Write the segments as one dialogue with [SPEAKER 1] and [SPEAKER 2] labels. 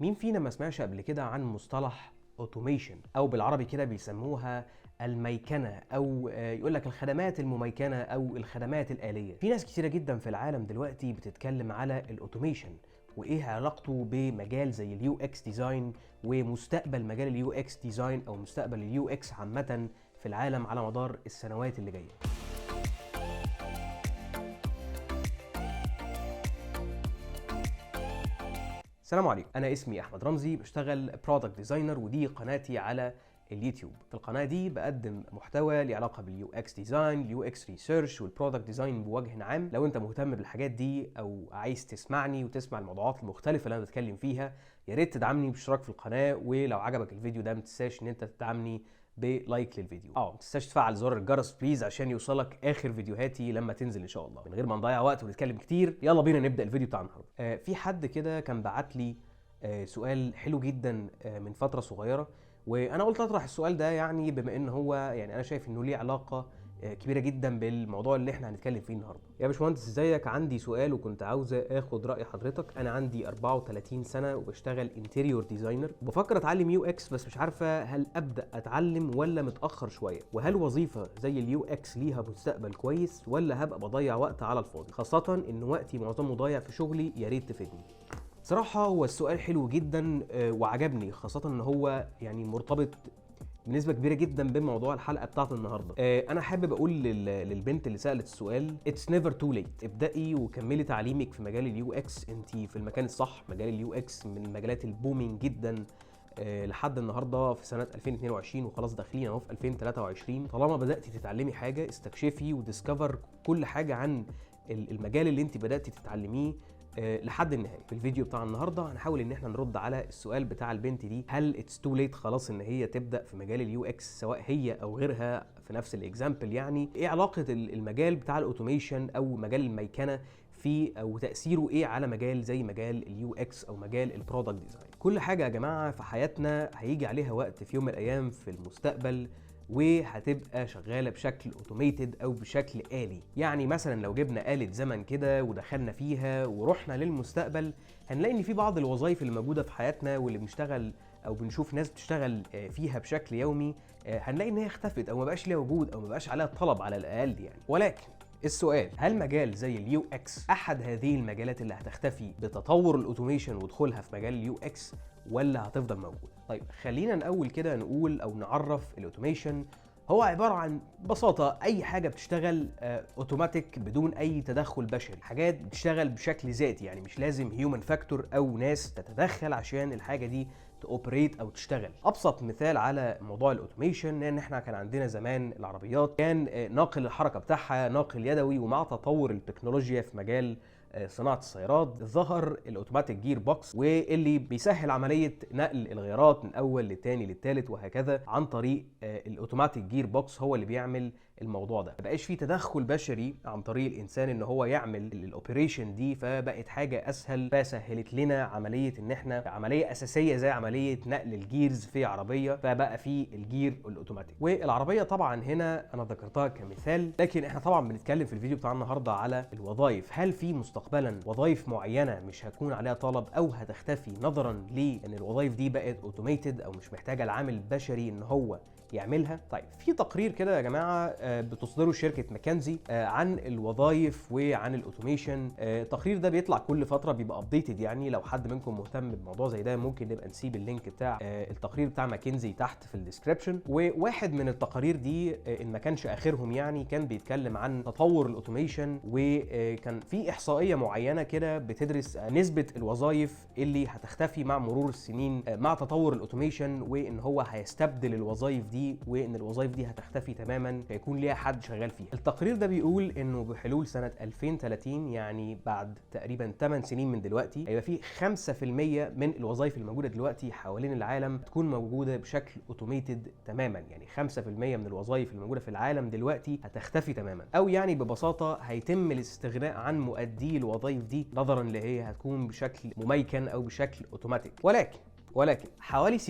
[SPEAKER 1] مين فينا ما سمعش قبل كده عن مصطلح اوتوميشن، او بالعربي كده بيسموها الميكنه، او يقول لك الخدمات المميكنه او الخدمات الآلية. في ناس كتيره جدا في العالم دلوقتي بتتكلم على الاوتوميشن وايه علاقته بمجال زي اليو اكس ديزاين ومستقبل مجال اليو اكس ديزاين او مستقبل اليو اكس عامه في العالم على مدار السنوات اللي جايه. السلام عليكم، انا اسمي احمد رمزي، بشتغل برودكت ديزاينر ودي قناتي على اليوتيوب. في القناه دي بقدم محتوى له علاقه باليو اكس ديزاين، اليو اكس ريسيرش والبرودكت ديزاين بوجه عام. لو انت مهتم بالحاجات دي او عايز تسمعني وتسمع الموضوعات المختلفه اللي انا بتكلم فيها، يا ريت تدعمني باشتراك في القناه، ولو عجبك الفيديو ده ما تنساش ان انت تدعمني بلايك للفيديو. ما تنساش تفعل زر الجرس بليز عشان يوصلك اخر فيديوهاتي لما تنزل ان شاء الله. من غير ما نضيع وقت ونتكلم كتير، يلا بينا نبدا الفيديو بتاع النهارده. في حد كده كان بعت لي سؤال حلو جدا من فتره صغيره، وانا قلت اطرح السؤال ده، يعني بما ان هو يعني انا شايف انه ليه علاقه كبيره جدا بالموضوع اللي احنا هنتكلم فيه النهارده. يا باشمهندس ازيك؟ عندي سؤال وكنت عاوز اخد راي حضرتك. انا عندي 34 سنه وبشتغل انتيريور ديزاينر، وبفكر اتعلم يو اكس، بس مش عارفه هل ابدا اتعلم ولا متاخر شويه، وهل وظيفه زي اليو اكس ليها مستقبل كويس ولا هبقى بضيع وقت على الفاضي، خاصه ان وقتي معظمه ضايع في شغلي. يا ريت تفيدني. صراحة هو السؤال حلو جدا وعجبني، خاصة ان هو يعني مرتبط بنسبة كبيرة جدا بموضوع الحلقة بتاعت النهاردة. انا حابب اقول للبنت اللي سألت السؤال It's never too late. ابدأي وكملي تعليمك في مجال اليو اكس، انت في المكان الصح. مجال اليو اكس من المجالات البومينج جدا لحد النهارده في سنه 2022، وخلاص داخلين اهو في 2023. طالما بداتي تتعلمي حاجه، استكشفي وديسكفر كل حاجه عن المجال اللي انت بداتي تتعلميه لحد النهايه. في الفيديو بتاع النهارده هنحاول ان احنا نرد على السؤال بتاع البنت دي، هل اتس تو ليت خلاص ان هي تبدا في مجال اليو اكس، سواء هي او غيرها في نفس الاكزامبل؟ يعني ايه علاقه المجال بتاع الاوتوميشن او مجال الميكنه في او تاثيره ايه على مجال زي مجال اليو اكس او مجال البرودكت ديزاين؟ كل حاجه يا جماعه في حياتنا هيجي عليها وقت في يوم من الايام في المستقبل وهتبقى شغاله بشكل اوتوميتد او بشكل آلي. يعني مثلا لو جبنا آلة زمن كده ودخلنا فيها ورحنا للمستقبل، هنلاقي ان في بعض الوظائف اللي موجوده في حياتنا واللي بنشتغل او بنشوف ناس بتشتغل فيها بشكل يومي، هنلاقي ان هي اختفت او ما بقاش ليها وجود او ما بقاش عليها طلب على الاقل يعني. ولكن السؤال، هل مجال زي اليو اكس احد هذه المجالات اللي هتختفي بتطور الاوتوميشن ودخولها في مجال اليو اكس، ولا هتفضل موجود؟ طيب خلينا الاول كده نقول او نعرف الاوتوميشن. هو عباره عن ببساطه اي حاجه بتشتغل اوتوماتيك بدون اي تدخل بشري، حاجات بتشتغل بشكل ذاتي، يعني مش لازم هيومن فاكتور او ناس تتدخل عشان الحاجه دي تأوبريت او تشتغل. ابسط مثال على موضوع الاوتوميشن ان احنا كان عندنا زمان العربيات كان ناقل الحركه بتاعها ناقل يدوي، ومع تطور التكنولوجيا في مجال صناعه السيارات ظهر الاوتوماتيك جير بوكس، واللي بيسهل عمليه نقل الغيارات من اول للتاني للتالت وهكذا عن طريق الاوتوماتيك جير بوكس. هو اللي بيعمل الموضوع ده، مبقاش فيه تدخل بشري عن طريق الانسان ان هو يعمل الاوبريشن دي، فبقت حاجه اسهل، فسهلت لنا عمليه ان احنا عمليه اساسيه زي عمليه نقل الجيرز في عربيه، فبقى في الجير الاوتوماتيك. والعربيه طبعا هنا انا ذكرتها كمثال، لكن احنا طبعا بنتكلم في الفيديو بتاع النهارده على الوظائف. هل في مستقبلا وظائف معينه مش هتكون عليها طلب او هتختفي نظرا لان الوظائف دي بقت اوتوميتد او مش محتاجه العامل البشري ان هو يعملها؟ طيب في تقرير كده يا جماعه بتصدره شركه ماكنزي عن الوظائف وعن الاوتوميشن. التقرير ده بيطلع كل فتره، بيبقى ابديتد، يعني لو حد منكم مهتم بموضوع زي ده ممكن نبقى نسيب اللينك بتاع التقرير بتاع ماكنزي تحت في الديسكربشن. وواحد من التقارير دي ان ما كانش اخرهم يعني كان بيتكلم عن تطور الاوتوميشن، وكان في احصائيه معينه كده بتدرس نسبه الوظائف اللي هتختفي مع مرور السنين مع تطور الاوتوميشن، وان هو هيستبدل الوظائف دي وان الوظائف دي هتختفي تماما فيكون ليها حد شغال فيها. التقرير ده بيقول انه بحلول سنه 2030، يعني بعد تقريبا 8 سنين من دلوقتي، هيبقى في 5% من الوظائف الموجوده دلوقتي حوالين العالم تكون موجوده بشكل اوتوميتد تماما. يعني 5% من الوظائف الموجوده في العالم دلوقتي هتختفي تماما، او يعني ببساطه هيتم الاستغناء عن مؤدي الوظائف دي نظرا اللي هي هتكون بشكل مميكن او بشكل اوتوماتيك. ولكن ولكن حوالي 60%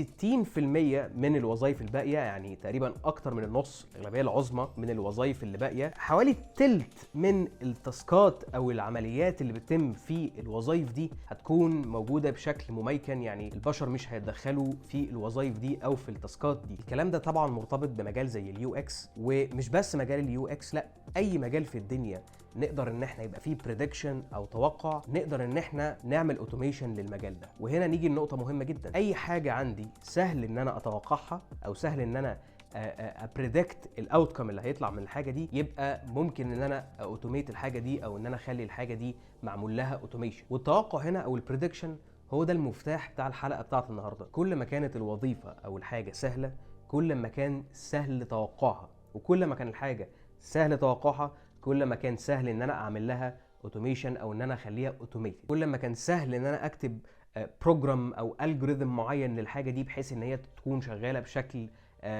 [SPEAKER 1] من الوظائف الباقيه، يعني تقريبا اكتر من النص، الاغلبيه العظمى من الوظائف اللي باقيه، حوالي التلت من التاسكات او العمليات اللي بتتم في الوظائف دي هتكون موجوده بشكل مميكن، يعني البشر مش هيتدخلوا في الوظائف دي او في التاسكات دي. الكلام ده طبعا مرتبط بمجال زي اليو اكس، ومش بس مجال اليو اكس، لا، اي مجال في الدنيا نقدر ان احنا يبقى فيه بريدكشن او توقع، نقدر ان احنا نعمل اوتوميشن للمجال ده. وهنا نيجي لنقطه مهمه جدا، اي حاجه عندي سهل ان انا اتوقعها او سهل ان انا ابريدكت الاوتكم اللي هيطلع من الحاجه دي، يبقى ممكن ان انا اوتوميت الحاجه دي او ان انا اخلي الحاجه دي معمول لها اوتوميشن. والتوقع هنا او البريدكشن هو ده المفتاح بتاع الحلقه بتاعت النهارده. كل ما كانت الوظيفه او الحاجه سهله، كل ما كان سهل توقعها، وكل ما كان الحاجه سهل توقعها، كل ما كان سهل ان انا اعمل لها اوتوميشن او ان انا اخليها اوتوميتد. كل ما كان سهل ان انا اكتب بروجرام او الجوريثم معين للحاجه دي بحيث ان هي تكون شغاله بشكل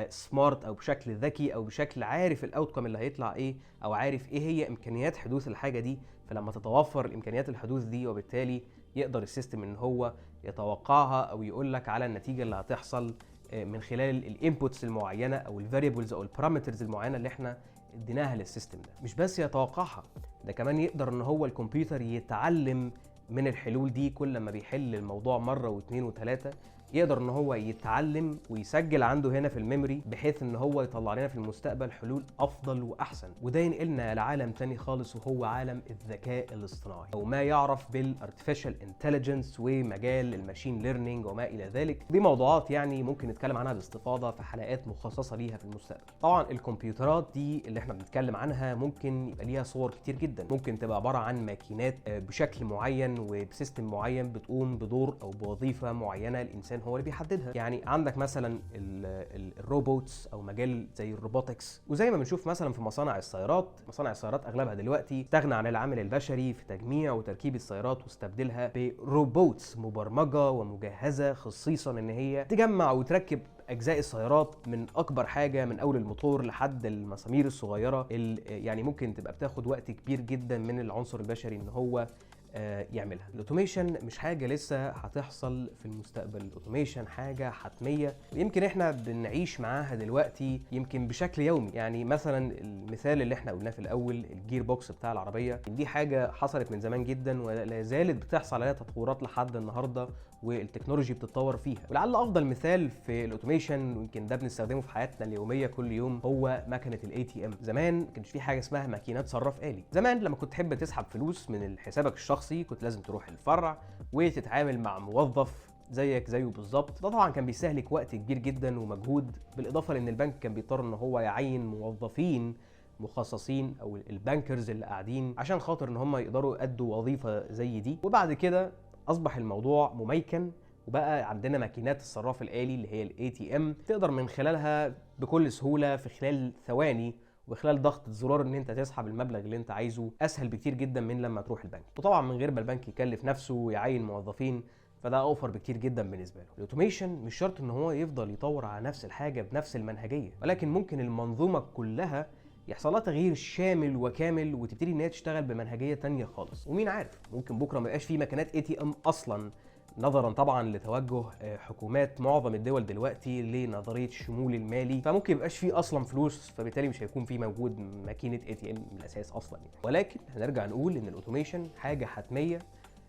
[SPEAKER 1] سمارت او بشكل ذكي او بشكل عارف الاوتكم اللي هيطلع ايه، او عارف ايه هي امكانيات حدوث الحاجه دي. فلما تتوفر الامكانيات الحدوث دي، وبالتالي يقدر السيستم ان هو يتوقعها او يقول لك على النتيجه اللي هتحصل من خلال الانبوتس المعينه او الفاريبلز او البارامترز المعينه اللي احنا اديناها للسيستم ده. مش بس يتوقعها، ده كمان يقدر ان هو الكمبيوتر يتعلم من الحلول دي. كل ما بيحل الموضوع مره واثنين وثلاثه، يقدر ان هو يتعلم ويسجل عنده هنا في الميموري، بحيث ان هو يطلع لنا في المستقبل حلول افضل واحسن. وده ينقلنا لعالم تاني خالص، وهو عالم الذكاء الاصطناعي او ما يعرف بالارتفيشال انتليجنس ومجال الماشين ليرنينج وما الى ذلك. دي موضوعات يعني ممكن نتكلم عنها باستفاضه في حلقات مخصصه ليها في المستقبل. طبعا الكمبيوترات دي اللي احنا بنتكلم عنها ممكن يبقى ليها صور كتير جدا، ممكن تبقى عباره عن ماكينات بشكل معين وبسيستم معين بتقوم بدور او بوظيفه معينه الانسان هو اللي بيحددها. يعني عندك مثلا الروبوتس او مجال زي الروبوتكس، وزي ما بنشوف مثلا في مصانع السيارات. مصانع السيارات اغلبها دلوقتي استغنى عن العامل البشري في تجميع وتركيب السيارات واستبدلها بروبوتس مبرمجه ومجهزه خصيصا ان هي تجمع وتركب اجزاء السيارات من اكبر حاجه، من اول الموتور لحد المسامير الصغيره، يعني ممكن تبقى بتاخد وقت كبير جدا من العنصر البشري ان هو يعملها. الاوتوميشن مش حاجه لسه هتحصل في المستقبل، الاوتوميشن حاجه حتميه، ويمكن احنا بنعيش معاها دلوقتي يمكن بشكل يومي. يعني مثلا المثال اللي احنا قلناه في الاول، الجير بوكس بتاع العربيه، دي حاجه حصلت من زمان جدا ولا زالت بتحصل عليها تطورات لحد النهارده، والتكنولوجي بتتطور فيها. ولعل افضل مثال في الاوتوميشن ويمكن ده بنستخدمه في حياتنا اليوميه كل يوم هو مكنه الاي تي ام. زمان ما كانش في حاجه اسمها ماكينات صراف آلي. زمان لما كنت تحب تسحب فلوس من حسابك الشخصي كنت لازم تروح الفرع وتتعامل مع موظف زيك زيه بالظبط. ده طبعا كان بيستهلك وقت كبير جدا ومجهود، بالاضافه لان البنك كان بيضطر ان هو يعين موظفين مخصصين او البانكرز اللي قاعدين عشان خاطر ان هم يقدروا يأدوا وظيفه زي دي. وبعد كده اصبح الموضوع مميكن، وبقى عندنا ماكينات الصراف الآلي اللي هي الاي تي ام، تقدر من خلالها بكل سهوله في خلال ثواني وخلال ضغط زرار ان انت تسحب المبلغ اللي انت عايزه، اسهل بكتير جدا من لما تروح البنك. وطبعا من غير ما البنك يكلف نفسه ويعين موظفين، فده اوفر بكتير جدا بالنسبه له. الاوتوميشن مش شرط ان هو يفضل يطور على نفس الحاجه بنفس المنهجيه، ولكن ممكن المنظومه كلها يحصل لها تغيير شامل وكامل وتبتدي ان هي تشتغل بمنهجيه تانية خالص. ومين عارف، ممكن بكره ما يبقاش في مكانات اي تي ام اصلا، نظرا طبعا لتوجه حكومات معظم الدول دلوقتي لنظريه الشمول المالي، فممكن يبقاش فيه اصلا فلوس، فبالتالي مش هيكون في موجود ماكينه اي تي ام من الاساس اصلا يعني. ولكن هنرجع نقول ان الاوتوميشن حاجه حتميه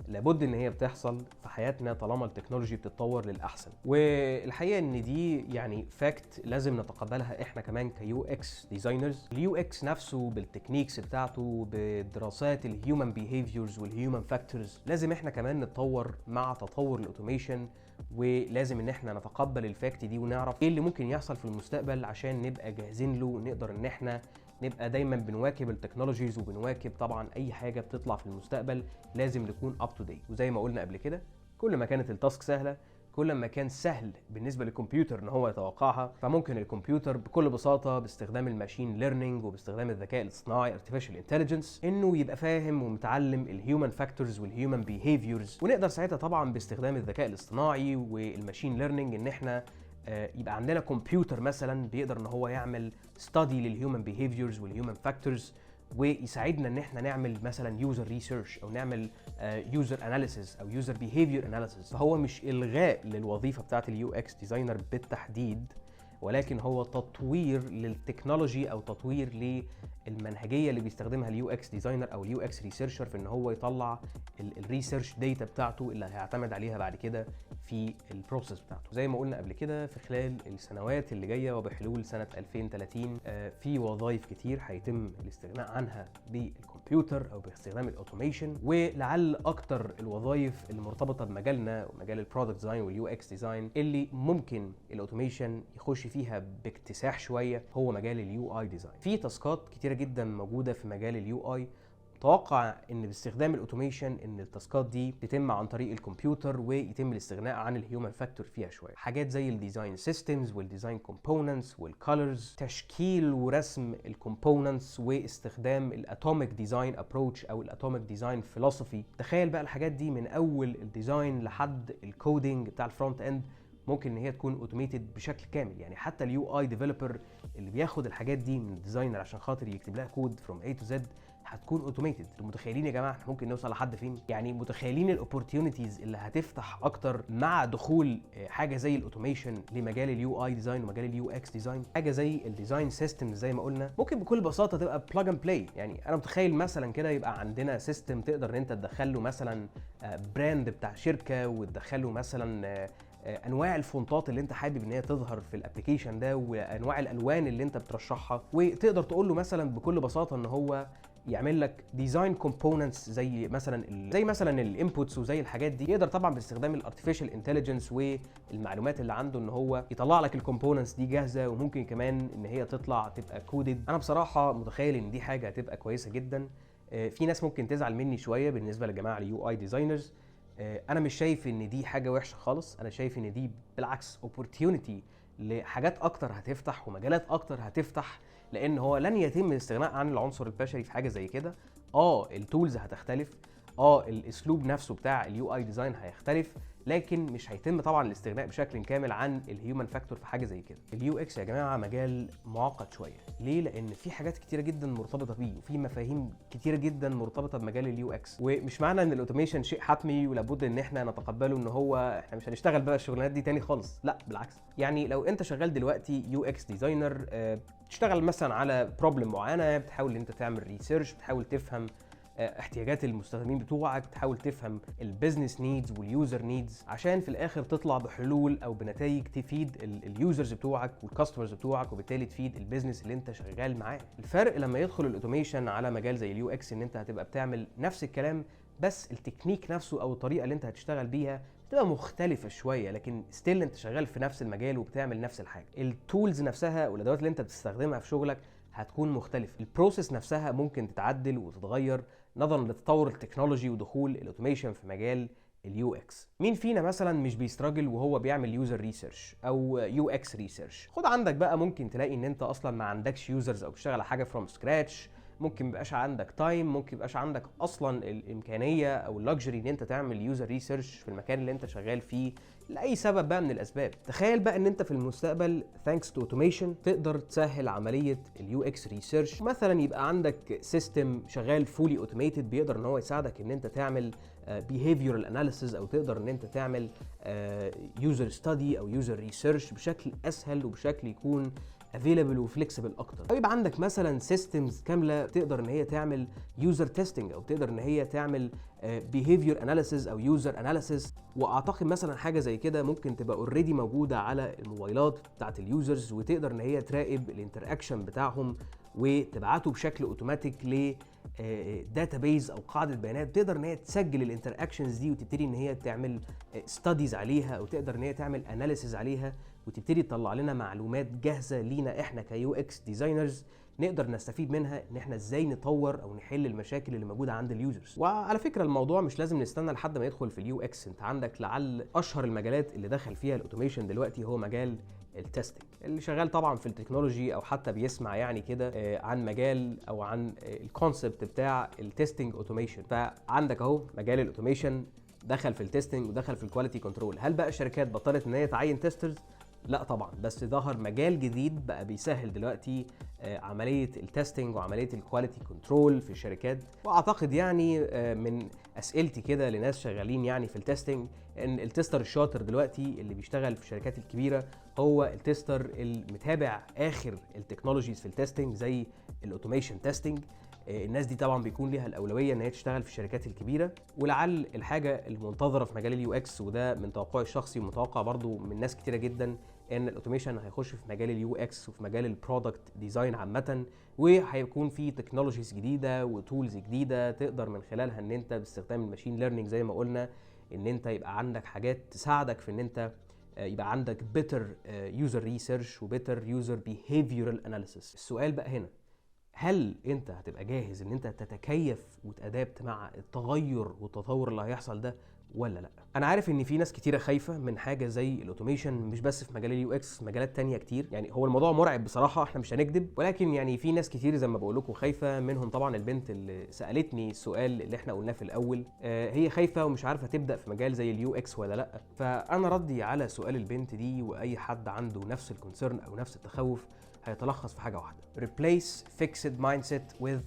[SPEAKER 1] لابد ان هي بتحصل في حياتنا طالما التكنولوجي بتتطور للاحسن. والحقيقه ان دي يعني فاكت لازم نتقبلها احنا كمان كيو اكس ديزاينرز. اليو اكس نفسه بالتكنيكس بتاعته، بدراسات الهيومن بيهيفيرز والهيومن فاكتورز، لازم احنا كمان نتطور مع تطور الاوتوميشن، ولازم ان احنا نتقبل الفاكت دي ونعرف ايه اللي ممكن يحصل في المستقبل عشان نبقى جاهزين له، ونقدر ان احنا نبقى دايما بنواكب التكنولوجيز وبنواكب طبعا اي حاجه بتطلع في المستقبل. لازم نكون اب تو ديت. وزي ما قلنا قبل كده، كل ما كانت التاسك سهله، كل ما كان سهل بالنسبه للكمبيوتر ان هو يتوقعها. فممكن الكمبيوتر بكل بساطه باستخدام الماشين ليرنينج وباستخدام الذكاء الاصطناعي artificial intelligence انه يبقى فاهم ومتعلم الهيومن فاكتورز والهيومن بيهيفيرز. ونقدر ساعتها طبعا باستخدام الذكاء الاصطناعي والماشين ليرنينج ان احنا يبقى عندنا كمبيوتر مثلا بيقدر ان هو يعمل ستادي للهيومن بيهيفيرز والهيومن فاكتورز، ويساعدنا ان احنا نعمل مثلا يوزر ريسيرش او نعمل يوزر اناليسيس او يوزر بيهيفير اناليسيس. فهو مش الغاء للوظيفه بتاعه اليو اكس ديزاينر بالتحديد، ولكن هو تطوير للتكنولوجي او تطوير للمنهجيه اللي بيستخدمها اليو اكس ديزاينر او اليو اكس ريسيرشر في ان هو يطلع الريسيرش داتا بتاعته اللي هيعتمد عليها بعد كده في البروسيس بتاعته. زي ما قلنا قبل كده، في خلال السنوات اللي جايه وبحلول سنه 2030 في وظائف كتير هيتم الاستغناء عنها بالكمبيوتر او باستخدام الاوتوميشن. ولعل اكتر الوظائف المرتبطه بمجالنا ومجال البرودكت ديزاين واليو اكس ديزاين اللي ممكن الاوتوميشن يخش فيها باكتساح شويه هو مجال اليو اي ديزاين. في تاسكات كتيره جدا موجوده في مجال اليو اي، متوقع ان باستخدام الاوتوميشن ان التاسكات دي تتم عن طريق الكمبيوتر ويتم الاستغناء عن الهيومن فاكتور فيها شويه. حاجات زي الديزاين سيستمز والديزاين كومبوننتس والكالرز، تشكيل ورسم الكومبوننتس واستخدام الاتوميك ديزاين ابروتش او الاتوميك ديزاين فيلوسفي. تخيل بقى الحاجات دي من اول الديزاين لحد الكودينج بتاع الفرونت اند ممكن ان هي تكون اوتوميتد بشكل كامل. يعني حتى اليو اي ديفلوبر اللي بياخد الحاجات دي من الديزاينر عشان خاطر يكتب لها كود فروم اي تو زد هتكون اوتوميتد. متخيلين يا جماعه احنا ممكن نوصل لحد فين؟ يعني متخيلين الاوبورتيونيتيز اللي هتفتح اكتر مع دخول حاجه زي الاوتوميشن لمجال اليو اي ديزاين ومجال اليو اكس ديزاين. حاجه زي الديزاين سيستم زي ما قلنا ممكن بكل بساطه تبقى بلاج اند بلاي. يعني انا متخيل مثلا كده يبقى عندنا سيستم تقدر ان انت تدخل له مثلا براند بتاع شركه، وتدخل له مثلا انواع الفونتات اللي انت حابب ان هي تظهر في الابلكيشن ده، وانواع الالوان اللي انت بترشحها، وتقدر تقول له مثلا بكل بساطه ان هو يعمل لك ديزاين كومبوننتس زي مثلا الانبوتس وزي الحاجات دي. يقدر طبعا باستخدام الارتفيشال انتليجنس والمعلومات اللي عنده ان هو يطلع لك الكومبوننتس دي جاهزه، وممكن كمان ان هي تطلع تبقى كودد. انا بصراحه متخيل ان دي حاجه هتبقى كويسه جدا. في ناس ممكن تزعل مني شويه بالنسبه للجماعه اليو اي ديزاينرز. انا مش شايف ان دي حاجه وحشه خالص، انا شايف ان دي بالعكس اوبورتيونيتي لحاجات اكتر هتفتح ومجالات اكتر هتفتح، لان هو لن يتم الاستغناء عن العنصر البشري في حاجه زي كده. التولز هتختلف، الاسلوب نفسه بتاع اليو اي ديزاين هيختلف، لكن مش هيتم طبعا الاستغناء بشكل كامل عن الهيومن فاكتور في حاجه زي كده. اليو اكس يا جماعه مجال معقد شويه. ليه؟ لان في حاجات كتيره جدا مرتبطه بيه، وفي مفاهيم كتيره جدا مرتبطه بمجال اليو اكس. ومش معنى ان الاوتوميشن شيء حتمي ولابد ان احنا نتقبله ان هو احنا مش هنشتغل بقى الشغلانات دي تاني خالص، لا بالعكس. يعني لو انت شغال دلوقتي يو اكس ديزاينر، تشتغل مثلا على بروبلم معينه، بتحاول ان انت تعمل ريسيرش، بتحاول تفهم احتياجات المستخدمين بتوعك، تحاول تفهم البيزنس نيدز واليوزر نيدز، عشان في الاخر تطلع بحلول او بنتائج تفيد اليوزرز بتوعك والكاستمرز بتوعك، وبالتالي تفيد البيزنس اللي انت شغال معاه. الفرق لما يدخل الاوتوميشن على مجال زي اليو اكس ان انت هتبقى بتعمل نفس الكلام، بس التكنيك نفسه او الطريقه اللي انت هتشتغل بيها بتبقى مختلفه شويه، لكن ستيل انت شغال في نفس المجال وبتعمل نفس الحاجه. التولز نفسها والادوات اللي انت بتستخدمها في شغلك هتكون مختلفه. البروسيس نفسها ممكن تتعدل وتتغير نظرا لتطور التكنولوجي ودخول الاوتوميشن في مجال اليو اكس. مين فينا مثلا مش بيستراجل وهو بيعمل يوزر ريسيرش او يو اكس ريسيرش؟ خد عندك بقى ممكن تلاقي ان انت اصلا ما عندكش يوزرز او بتشتغل على حاجه فروم سكراتش، ممكن ميبقاش عندك تايم، ممكن ميبقاش عندك اصلا الامكانيه او اللكجري ان انت تعمل يوزر ريسيرش في المكان اللي انت شغال فيه لاي سبب بقى من الاسباب. تخيل بقى ان انت في المستقبل ثانكس تو اوتوميشن تقدر تسهل عمليه اليو اكس ريسيرش. مثلا يبقى عندك سيستم شغال فولي اوتوميتد بيقدر ان هو يساعدك ان انت تعمل behavioral analysis، او تقدر ان انت تعمل user study او user research بشكل اسهل وبشكل يكون available وفليكسبل اكتر. او يبقى عندك مثلا systems كامله تقدر ان هي تعمل user testing، او تقدر ان هي تعمل behavior analysis او user analysis. واعتقد مثلا حاجه زي كده ممكن تبقى اوريدي موجوده على الموبايلات بتاعت اليوزرز، وتقدر ان هي تراقب الانتراكشن بتاعهم وتبعته بشكل اوتوماتيك ل داتابيز او قاعده بيانات، تقدر ان هي تسجل الانتراكشنز دي وتبتدي ان هي تعمل ستاديز عليها، او تقدر ان هي تعمل اناليسيز عليها، وتبتدي تطلع لنا معلومات جاهزه لينا احنا كيو اكس ديزاينرز نقدر نستفيد منها ان احنا ازاي نطور او نحل المشاكل اللي موجوده عند اليوزرز. وعلى فكره الموضوع مش لازم نستنى لحد ما يدخل في اليو اكس. انت عندك لعل اشهر المجالات اللي دخل فيها الاوتوميشن دلوقتي هو مجال التستنج، اللي شغال طبعا في التكنولوجي او حتى بيسمع يعني كده عن مجال او عن الكونسبت بتاع التستنج اوتوميشن. فعندك اهو مجال الاوتوميشن دخل في التستنج ودخل في الكواليتي كنترول. هل بقى الشركات بطلت ان هي تعين تيسترز؟ لا طبعا، بس ظهر مجال جديد بقى بيسهل دلوقتي عمليه التستنج وعمليه الكواليتي كنترول في الشركات. واعتقد يعني من اسئلتي كده لناس شغالين يعني في التستنج، ان التستر الشاطر دلوقتي اللي بيشتغل في الشركات الكبيره هو التستر المتابع اخر التكنولوجيز في التستنج زي الاوتوميشن تستنج. الناس دي طبعا بيكون ليها الاولويه ان هي تشتغل في الشركات الكبيره. ولعل الحاجه المنتظره في مجال اليو اكس، وده من توقعي الشخصي ومتوقع برضو من ناس كتيره جدا، ان الاوتوميشن هيخش في مجال اليو اكس وفي مجال البرودكت ديزاين عامه، وهيكون في تكنولوجيز جديده وتولز جديده تقدر من خلالها ان انت باستخدام الماشين ليرنينج زي ما قلنا ان انت يبقى عندك حاجات تساعدك في ان انت يبقى عندك better user research و better user behavioral analysis. السؤال بقى هنا، هل انت هتبقى جاهز ان انت تتكيف وتأدابت مع التغير والتطور اللي هيحصل ده ولا لا؟ انا عارف ان في ناس كتيره خايفه من حاجه زي الاوتوميشن، مش بس في مجال اليو اكس، مجالات تانية كتير. يعني هو الموضوع مرعب بصراحه، احنا مش هنكذب، ولكن يعني في ناس كتير زي ما بقول لكم خايفه، منهم طبعا البنت اللي سالتني السؤال اللي احنا قلناه في الاول. هي خايفه ومش عارفه تبدا في مجال زي اليو اكس ولا لا. فانا ردي على سؤال البنت دي واي حد عنده نفس الكونسيرن او نفس التخوف هيتلخص في حاجه واحده: replace fixed mindset with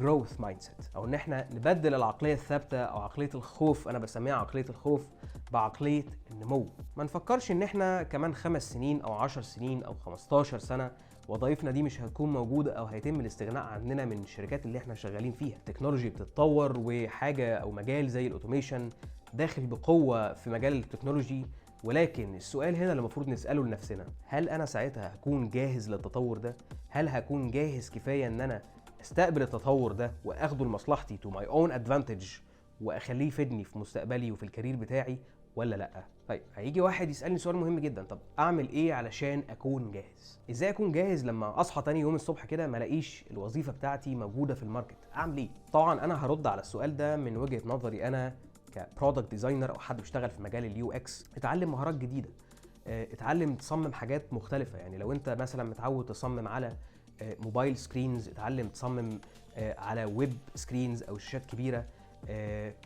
[SPEAKER 1] growth mindset، او ان احنا نبدل العقليه الثابته او عقليه الخوف، انا بسميها عقليه الخوف، بعقليه النمو. ما نفكرش ان احنا كمان 5 سنين او 10 سنين او 15 سنه وظائفنا دي مش هتكون موجوده او هيتم الاستغناء عننا من الشركات اللي احنا شغالين فيها. التكنولوجي بتتطور، وحاجه او مجال زي الاوتوميشن داخل بقوه في مجال التكنولوجي. ولكن السؤال هنا اللي المفروض نساله لنفسنا، هل انا ساعتها هكون جاهز للتطور ده؟ هل هكون جاهز كفايه ان انا استقبل التطور ده واخده لمصلحتي to my own advantage واخليه يفيدني في مستقبلي وفي الكارير بتاعي ولا لا؟ طيب هيجي واحد يسالني سؤال مهم جدا: طب اعمل ايه علشان اكون جاهز؟ ازاي اكون جاهز لما اصحى تاني يوم الصبح كده ما الاقيش الوظيفه بتاعتي موجوده في الماركت؟ اعمل ايه؟ طبعا انا هرد على السؤال ده من وجهه نظري انا كبرودكت ديزاينر او حد بيشتغل في مجال اليو اكس. اتعلم مهارات جديده، اتعلم تصمم حاجات مختلفه. يعني لو انت مثلا متعود تصمم على موبايل سكرينز، اتعلم تصمم على ويب سكرينز او شاشات كبيره.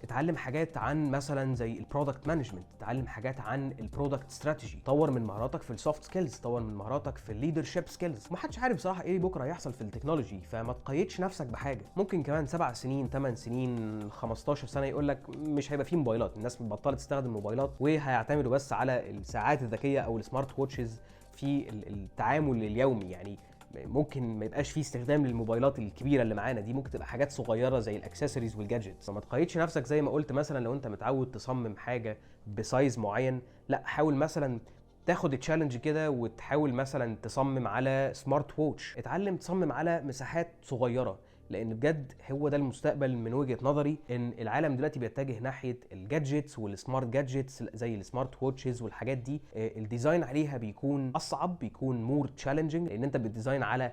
[SPEAKER 1] اتعلم حاجات عن مثلا زي البرودكت مانجمنت، اتعلم حاجات عن البرودكت استراتيجي، طور من مهاراتك في السوفت سكيلز، طور من مهاراتك في الليدرشيب سكيلز. محدش عارف بصراحه ايه بكره هيحصل في التكنولوجي، فما تقيدش نفسك بحاجه. ممكن كمان 7 سنين 8 سنين 15 سنه يقول لك مش هيبقى فيه موبايلات، الناس بطلت تستخدم موبايلات وهيعتمدوا بس على الساعات الذكيه او السمارت ووتشز في التعامل اليومي. يعني ممكن ما يبقاش فيه استخدام للموبايلات الكبيره اللي معانا دي، ممكن تبقى حاجات صغيره زي الاكسسوارز والجادجتس. فما تقيدش نفسك زي ما قلت. مثلا لو انت متعود تصمم حاجه بسايز معين، لا حاول مثلا تاخد التشالنج كده وتحاول مثلا تصمم على سمارت ووتش. اتعلم تصمم على مساحات صغيره، لان بجد هو ده المستقبل من وجهه نظري. ان العالم دلوقتي بيتجه ناحيه الجادجتس والسمارت جادجتس زي السمارت ووتشز والحاجات دي. الديزاين عليها بيكون اصعب، بيكون مور تشالنجينج، لان انت بتديزاين على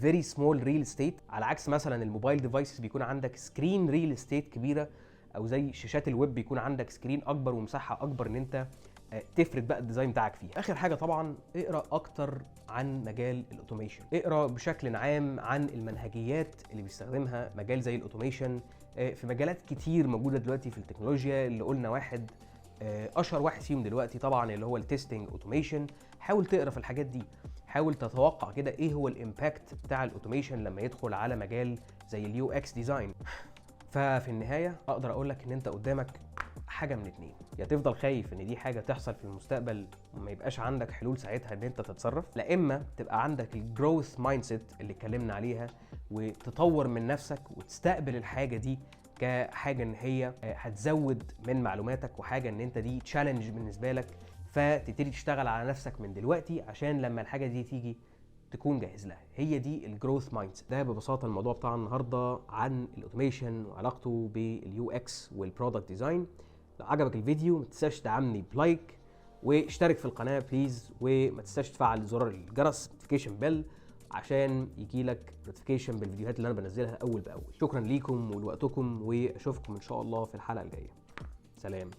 [SPEAKER 1] فيري سمول ريل استيت، على عكس مثلا الموبايل ديفايسز بيكون عندك سكرين ريل استيت كبيره، او زي شاشات الويب بيكون عندك سكرين اكبر ومساحه اكبر ان انت تفرد بقى الديزاين بتاعك فيها. اخر حاجه طبعا، اقرا اكتر عن مجال الاوتوميشن، اقرا بشكل عام عن المنهجيات اللي بيستخدمها مجال زي الاوتوميشن في مجالات كتير موجوده دلوقتي في التكنولوجيا. اللي قلنا واحد اشهر واحد فيهم دلوقتي طبعا اللي هو التستنج اوتوميشن. حاول تقرا في الحاجات دي، حاول تتوقع كده ايه هو الامباكت بتاع الاوتوميشن لما يدخل على مجال زي اليو اكس ديزاين. ففي النهايه اقدر اقول لك ان انت قدامك حاجه من اتنين: يا تفضل خايف ان دي حاجه تحصل في المستقبل وما يبقاش عندك حلول ساعتها ان انت تتصرف، لا اما تبقى عندك الجروث مايند سيت اللي اتكلمنا عليها وتطور من نفسك وتستقبل الحاجه دي كحاجه ان هي هتزود من معلوماتك وحاجه ان انت دي تشالنج بالنسبه لك، فتبتدي تشتغل على نفسك من دلوقتي عشان لما الحاجه دي تيجي تكون جاهز لها. هي دي الجروث مايند. ده ببساطه الموضوع بتاع النهارده عن الاوتوميشن وعلاقته باليو اكس والبرودكت ديزاين. لو عجبك الفيديو ما تنساش تدعمني بلايك واشترك في القناه بليز، وما تنساش تفعل زرار الجرس نوتيفيكيشن بيل عشان يجيلك نوتيفيكيشن بالفيديوهات اللي انا بنزلها اول باول. شكرا ليكم ولوقتكم، واشوفكم ان شاء الله في الحلقه الجايه. سلام.